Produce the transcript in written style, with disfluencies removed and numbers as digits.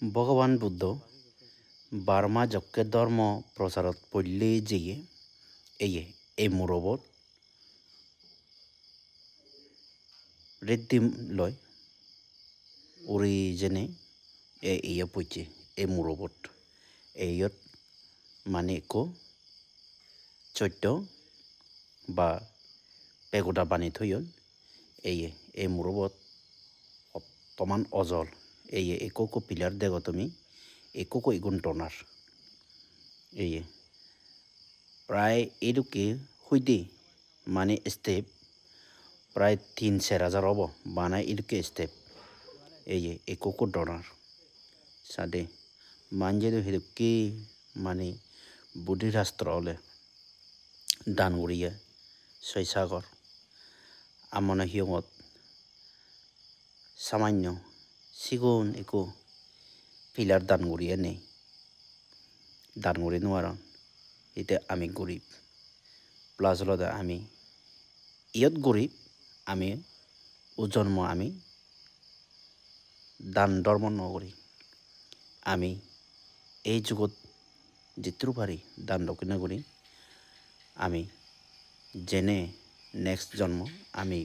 ভগৱান বুদ্ধ বাৰ্মা যকে ধৰ্ম প্ৰচাৰত পল্লী যিয়ে এই মুৰবত ঋদ্ধি লয় উৰি যেনে এয়া পইছে এই মুৰবত এইয়ত মানে একো চৈত্য বা পেগোটা বানি থৈয়ন এই মুৰবত তমান অজল একো পিলার দেখো তুমি একো ইগুন টনার প্রায় এদুকে হইতে মানে স্টেপ প্রায় 3,000 হব বানাই এদুকে স্টেপ একো ডনার সাদে মানজে হেদুকে মানে বুদ্ধি শাস্ত্র হলে দান করিয়া শৈসাগর আমনে হিয়মত সামান্য সিগুন একো পিলার দান করিয়া নেই দান করি নোৱাৰণ এতিয়া আমি গরিব প্লাস হলদে আমি ইয়ত গরিব আমি জন্ম আমি দান ধর্ম নকরি আমি এই যুগত যেটুকু পারি দান দক্ষিণা করি আমি যেনে নেক্সট জন্ম আমি